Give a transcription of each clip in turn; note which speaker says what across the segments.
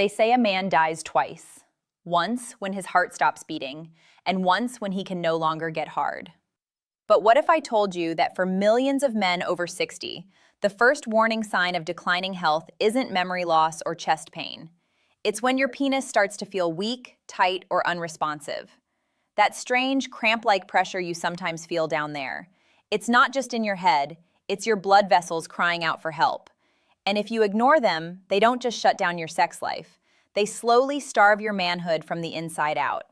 Speaker 1: They say a man dies twice. Once when his heart stops beating, and once when he can no longer get hard. But what if I told you that for millions of men over 60, the first warning sign of declining health isn't memory loss or chest pain? It's when your penis starts to feel weak, tight, or unresponsive. That strange, cramp-like pressure you sometimes feel down there. It's not just in your head, it's your blood vessels crying out for help. And if you ignore them, they don't just shut down your sex life. They slowly starve your manhood from the inside out.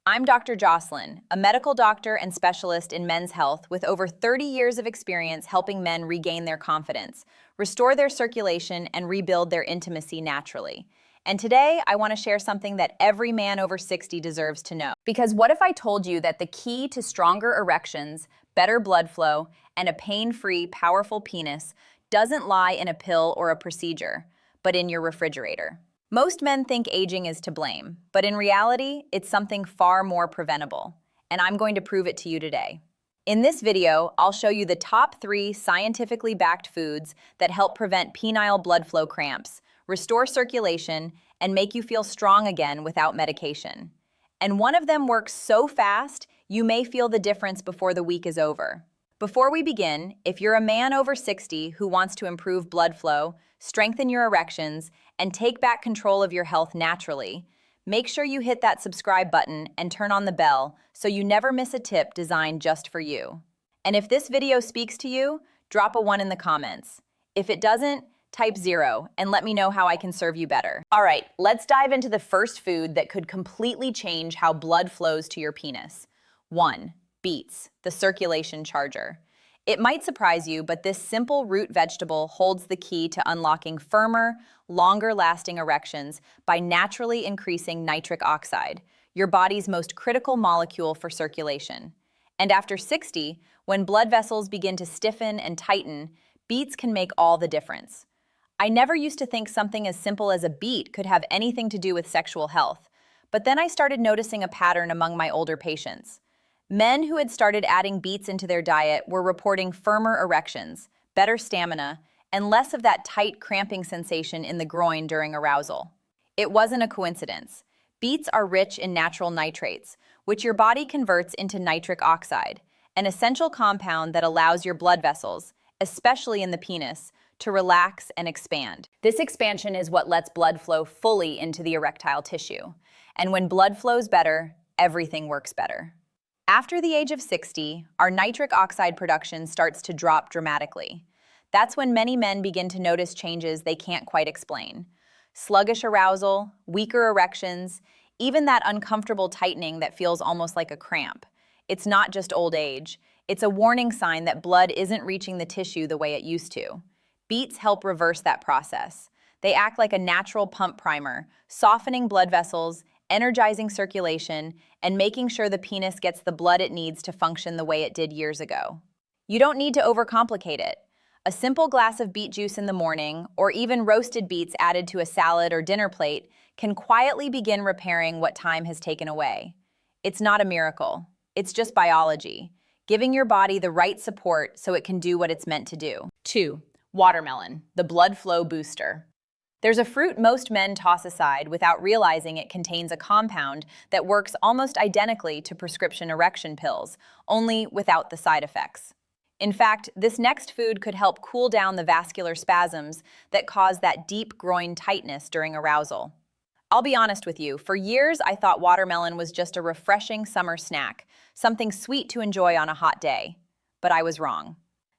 Speaker 1: I'm Dr. Jocelyn, a medical doctor and specialist in men's health with over 30 years of experience helping men regain their confidence, restore their circulation, and rebuild their intimacy naturally. And today, I want to share something that every man over 60 deserves to know. Because what if I told you that the key to stronger erections, better blood flow, and a pain-free, powerful penis doesn't lie in a pill or a procedure, but in your refrigerator? Most men think aging is to blame, but in reality, it's something far more preventable, and I'm going to prove it to you today. In this video, I'll show you the top 3 scientifically backed foods that help prevent penile blood flow cramps, restore circulation, and make you feel strong again without medication. And one of them works so fast, you may feel the difference before the week is over. Before we begin, if you're a man over 60 who wants to improve blood flow, strengthen your erections, and take back control of your health naturally, make sure you hit that subscribe button and turn on the bell so you never miss a tip designed just for you. And if this video speaks to you, drop a 1 in the comments. If it doesn't, type 0 and let me know how I can serve you better. All right, let's dive into the first food that could completely change how blood flows to your penis. 1. Beets, the circulation charger. It might surprise you, but this simple root vegetable holds the key to unlocking firmer, longer-lasting erections by naturally increasing nitric oxide, your body's most critical molecule for circulation. And after 60, when blood vessels begin to stiffen and tighten, beets can make all the difference. I never used to think something as simple as a beet could have anything to do with sexual health, but then I started noticing a pattern among my older patients. Men who had started adding beets into their diet were reporting firmer erections, better stamina, and less of that tight cramping sensation in the groin during arousal. It wasn't a coincidence. Beets are rich in natural nitrates, which your body converts into nitric oxide, an essential compound that allows your blood vessels, especially in the penis, to relax and expand. This expansion is what lets blood flow fully into the erectile tissue. And when blood flows better, everything works better. After the age of 60, our nitric oxide production starts to drop dramatically. That's when many men begin to notice changes they can't quite explain. Sluggish arousal, weaker erections, even that uncomfortable tightening that feels almost like a cramp. It's not just old age. It's a warning sign that blood isn't reaching the tissue the way it used to. Beets help reverse that process. They act like a natural pump primer, softening blood vessels, energizing circulation, and making sure the penis gets the blood it needs to function the way it did years ago. You don't need to overcomplicate it. A simple glass of beet juice in the morning, or even roasted beets added to a salad or dinner plate, can quietly begin repairing what time has taken away. It's not a miracle. It's just biology, giving your body the right support so it can do what it's meant to do. 2. Watermelon, the blood flow booster. There's a fruit most men toss aside without realizing it contains a compound that works almost identically to prescription erection pills, only without the side effects. In fact, this next food could help cool down the vascular spasms that cause that deep groin tightness during arousal. I'll be honest with you, for years I thought watermelon was just a refreshing summer snack, something sweet to enjoy on a hot day. But I was wrong.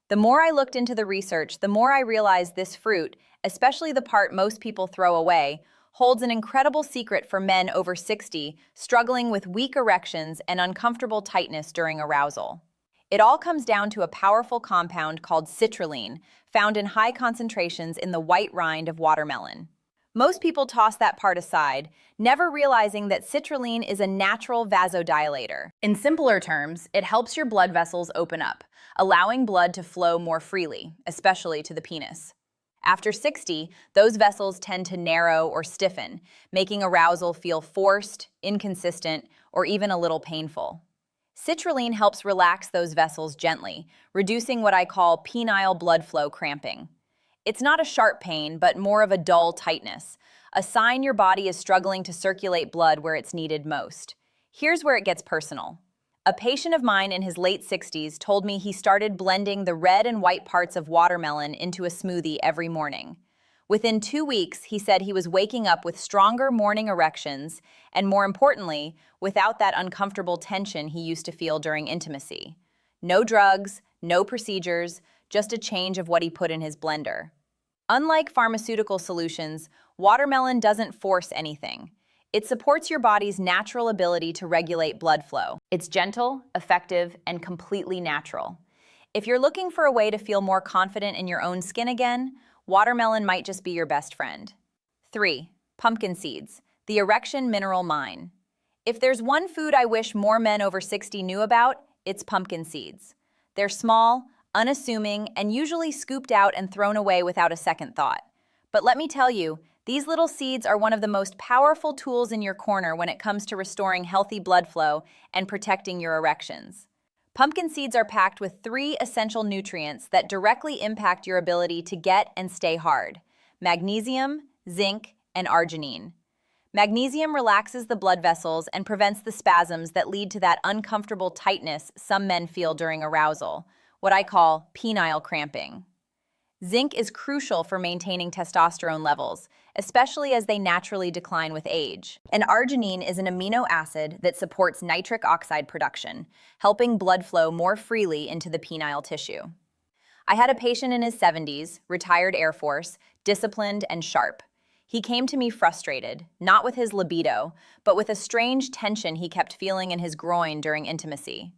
Speaker 1: The more I looked into the research, the more I realized this fruit, especially the part most people throw away, holds an incredible secret for men over 60 struggling with weak erections and uncomfortable tightness during arousal. It all comes down to a powerful compound called citrulline, found in high concentrations in the white rind of watermelon. Most people toss that part aside, never realizing that citrulline is a natural vasodilator. In simpler terms, it helps your blood vessels open up, allowing blood to flow more freely, especially to the penis. After 60, those vessels tend to narrow or stiffen, making arousal feel forced, inconsistent, or even a little painful. Citrulline helps relax those vessels gently, reducing what I call penile blood flow cramping. It's not a sharp pain, but more of a dull tightness, a sign your body is struggling to circulate blood where it's needed most. Here's where it gets personal. A patient of mine in his late 60s told me he started blending the red and white parts of watermelon into a smoothie every morning. Within 2 weeks, he said he was waking up with stronger morning erections and, more importantly, without that uncomfortable tension he used to feel during intimacy. No drugs, no procedures, just a change of what he put in his blender. Unlike pharmaceutical solutions, watermelon doesn't force anything. It supports your body's natural ability to regulate blood flow. It's gentle, effective, and completely natural. If you're looking for a way to feel more confident in your own skin again, watermelon might just be your best friend. 3. Pumpkin seeds, the erection mineral mine. If there's one food I wish more men over 60 knew about, it's pumpkin seeds. They're small, unassuming, and usually scooped out and thrown away without a second thought. But let me tell you, these little seeds are one of the most powerful tools in your corner when it comes to restoring healthy blood flow and protecting your erections. Pumpkin seeds are packed with 3 essential nutrients that directly impact your ability to get and stay hard: magnesium, zinc, and arginine. Magnesium relaxes the blood vessels and prevents the spasms that lead to that uncomfortable tightness some men feel during arousal, what I call penile cramping. Zinc is crucial for maintaining testosterone levels, especially as they naturally decline with age. And arginine is an amino acid that supports nitric oxide production, helping blood flow more freely into the penile tissue. I had a patient in his 70s, retired Air Force, disciplined and sharp. He came to me frustrated, not with his libido, but with a strange tension he kept feeling in his groin during intimacy.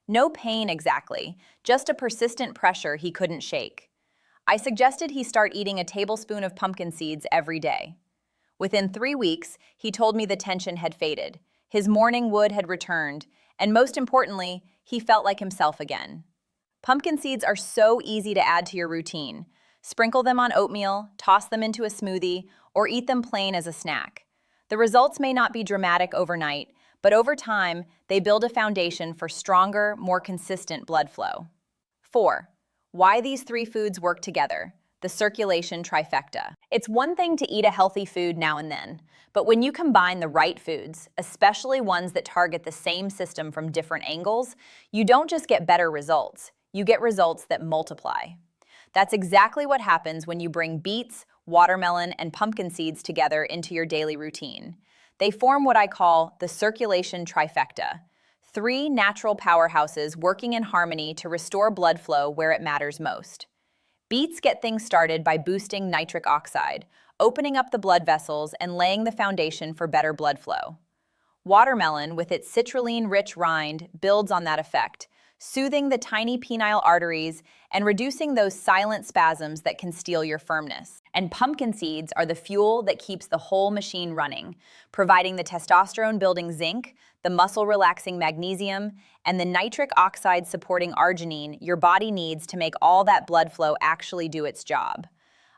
Speaker 1: No pain exactly, just a persistent pressure he couldn't shake. I suggested he start eating a tablespoon of pumpkin seeds every day. Within 3 weeks, he told me the tension had faded, his morning wood had returned, and most importantly, he felt like himself again. Pumpkin seeds are so easy to add to your routine. Sprinkle them on oatmeal, toss them into a smoothie, or eat them plain as a snack. The results may not be dramatic overnight, but over time, they build a foundation for stronger, more consistent blood flow. 4. Why these 3 foods work together, the circulation trifecta. It's one thing to eat a healthy food now and then, but when you combine the right foods, especially ones that target the same system from different angles, you don't just get better results, you get results that multiply. That's exactly what happens when you bring beets, watermelon, and pumpkin seeds together into your daily routine. They form what I call the circulation trifecta. 3 natural powerhouses working in harmony to restore blood flow where it matters most. Beets get things started by boosting nitric oxide, opening up the blood vessels and laying the foundation for better blood flow. Watermelon, with its citrulline-rich rind, builds on that effect, soothing the tiny penile arteries and reducing those silent spasms that can steal your firmness. And pumpkin seeds are the fuel that keeps the whole machine running, providing the testosterone-building zinc, the muscle-relaxing magnesium, and the nitric oxide-supporting arginine your body needs to make all that blood flow actually do its job.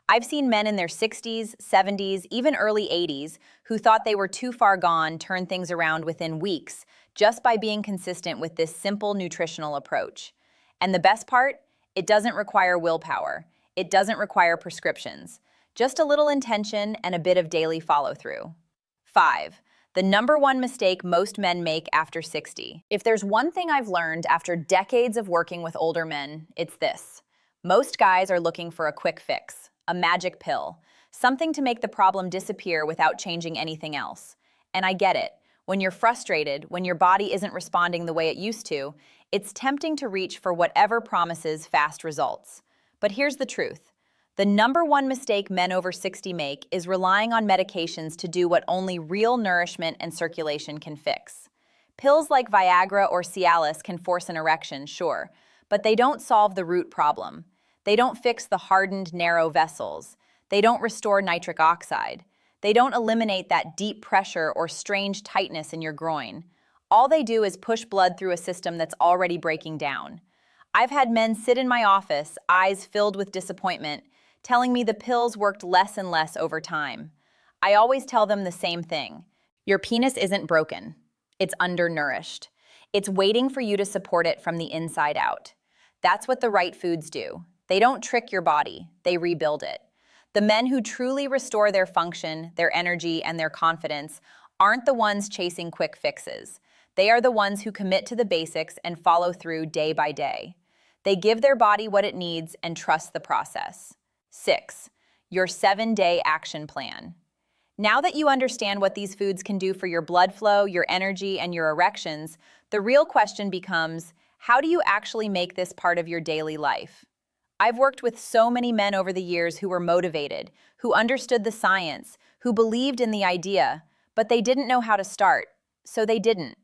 Speaker 1: I've seen men in their 60s, 70s, even early 80s who thought they were too far gone turn things around within weeks just by being consistent with this simple nutritional approach. And the best part? It doesn't require willpower. It doesn't require prescriptions. Just a little intention and a bit of daily follow-through. 5. The number 1 mistake most men make after 60. If there's one thing I've learned after decades of working with older men, it's this. Most guys are looking for a quick fix, a magic pill, something to make the problem disappear without changing anything else. And I get it. When you're frustrated, when your body isn't responding the way it used to, it's tempting to reach for whatever promises fast results. But here's the truth. The number 1 mistake men over 60 make is relying on medications to do what only real nourishment and circulation can fix. Pills like Viagra or Cialis can force an erection, sure, but they don't solve the root problem. They don't fix the hardened, narrow vessels. They don't restore nitric oxide. They don't eliminate that deep pressure or strange tightness in your groin. All they do is push blood through a system that's already breaking down. I've had men sit in my office, eyes filled with disappointment, telling me the pills worked less and less over time. I always tell them the same thing. Your penis isn't broken. It's undernourished. It's waiting for you to support it from the inside out. That's what the right foods do. They don't trick your body, they rebuild it. The men who truly restore their function, their energy, and their confidence aren't the ones chasing quick fixes. They are the ones who commit to the basics and follow through day by day. They give their body what it needs and trust the process. 6. Your 7-day action plan. Now that you understand what these foods can do for your blood flow, your energy, and your erections, the real question becomes, how do you actually make this part of your daily life? I've worked with so many men over the years who were motivated, who understood the science, who believed in the idea, but they didn't know how to start, so they didn't.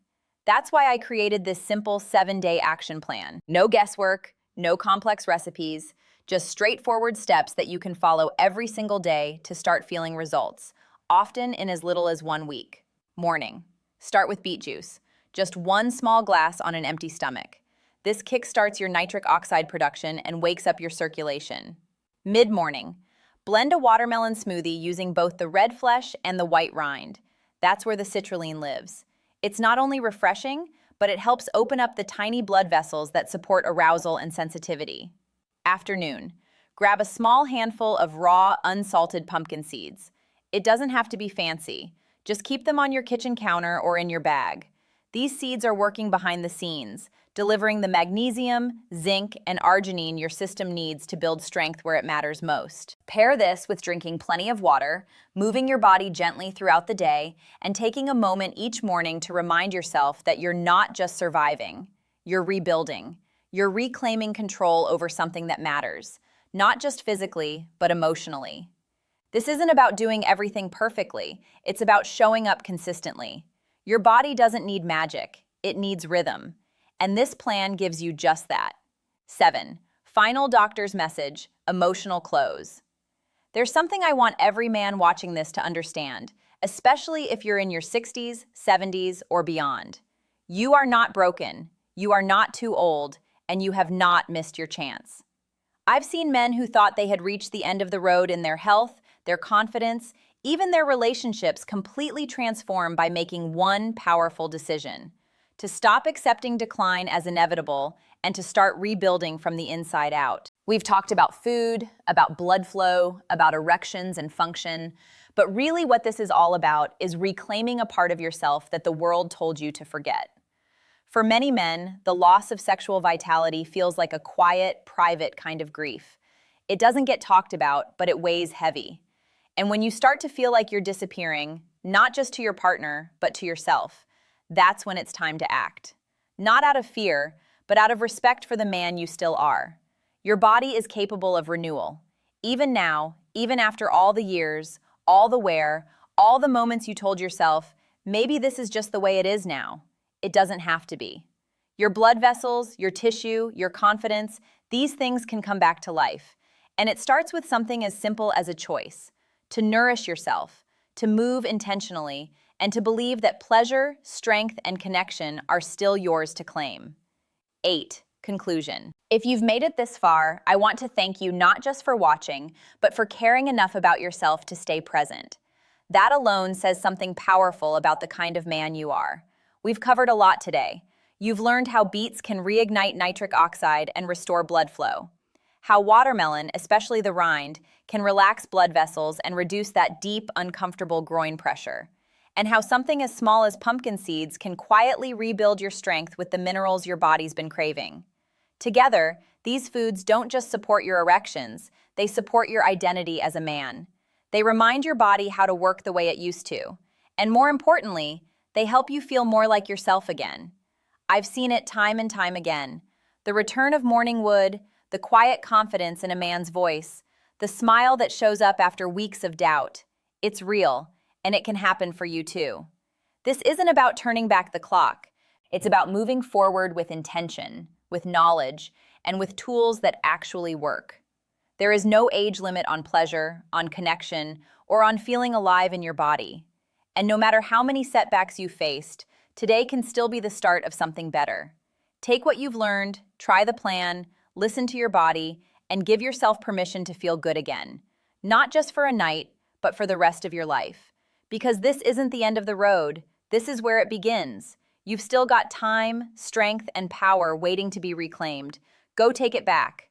Speaker 1: That's why I created this simple 7-day action plan. No guesswork, no complex recipes, just straightforward steps that you can follow every single day to start feeling results, often in as little as 1 week. Morning. Start with beet juice. Just 1 small glass on an empty stomach. This kickstarts your nitric oxide production and wakes up your circulation. Mid-morning. Blend a watermelon smoothie using both the red flesh and the white rind. That's where the citrulline lives. It's not only refreshing, but it helps open up the tiny blood vessels that support arousal and sensitivity. Afternoon. Grab a small handful of raw, unsalted pumpkin seeds. It doesn't have to be fancy. Just keep them on your kitchen counter or in your bag. These seeds are working behind the scenes, delivering the magnesium, zinc, and arginine your system needs to build strength where it matters most. Pair this with drinking plenty of water, moving your body gently throughout the day, and taking a moment each morning to remind yourself that you're not just surviving, you're rebuilding. You're reclaiming control over something that matters, not just physically, but emotionally. This isn't about doing everything perfectly, it's about showing up consistently. Your body doesn't need magic, it needs rhythm. And this plan gives you just that. 7. Final doctor's message, emotional close. There's something I want every man watching this to understand, especially if you're in your 60s, 70s, or beyond. You are not broken, you are not too old, and you have not missed your chance. I've seen men who thought they had reached the end of the road in their health, their confidence, even their relationships completely transform by making one powerful decision: to stop accepting decline as inevitable and to start rebuilding from the inside out. We've talked about food, about blood flow, about erections and function, but really what this is all about is reclaiming a part of yourself that the world told you to forget. For many men, the loss of sexual vitality feels like a quiet, private kind of grief. It doesn't get talked about, but it weighs heavy. And when you start to feel like you're disappearing, not just to your partner, but to yourself, that's when it's time to act. Not out of fear, but out of respect for the man you still are. Your body is capable of renewal. Even now, even after all the years, all the wear, all the moments you told yourself, maybe this is just the way it is now. It doesn't have to be. Your blood vessels, your tissue, your confidence, these things can come back to life. And it starts with something as simple as a choice: to nourish yourself, to move intentionally, and to believe that pleasure, strength, and connection are still yours to claim. 8. Conclusion. If you've made it this far, I want to thank you not just for watching, but for caring enough about yourself to stay present. That alone says something powerful about the kind of man you are. We've covered a lot today. You've learned how beets can reignite nitric oxide and restore blood flow, how watermelon, especially the rind, can relax blood vessels and reduce that deep, uncomfortable groin pressure, and how something as small as pumpkin seeds can quietly rebuild your strength with the minerals your body's been craving. Together, these foods don't just support your erections, they support your identity as a man. They remind your body how to work the way it used to. And more importantly, they help you feel more like yourself again. I've seen it time and time again. The return of morning wood, the quiet confidence in a man's voice, the smile that shows up after weeks of doubt. It's real, and it can happen for you too. This isn't about turning back the clock. It's about moving forward with intention, with knowledge, and with tools that actually work. There is no age limit on pleasure, on connection, or on feeling alive in your body. And no matter how many setbacks you faced, today can still be the start of something better. Take what you've learned, try the plan, listen to your body, and give yourself permission to feel good again. Not just for a night, but for the rest of your life. Because this isn't the end of the road, this is where it begins. You've still got time, strength, and power waiting to be reclaimed. Go take it back.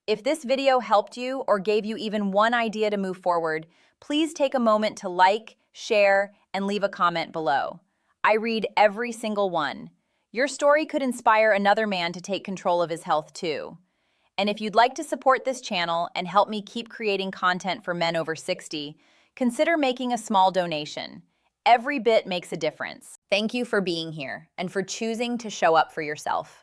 Speaker 1: If this video helped you or gave you even one idea to move forward, please take a moment to like, share, and leave a comment below. I read every single one. Your story could inspire another man to take control of his health too. And if you'd like to support this channel and help me keep creating content for men over 60, consider making a small donation. Every bit makes a difference. Thank you for being here and for choosing to show up for yourself.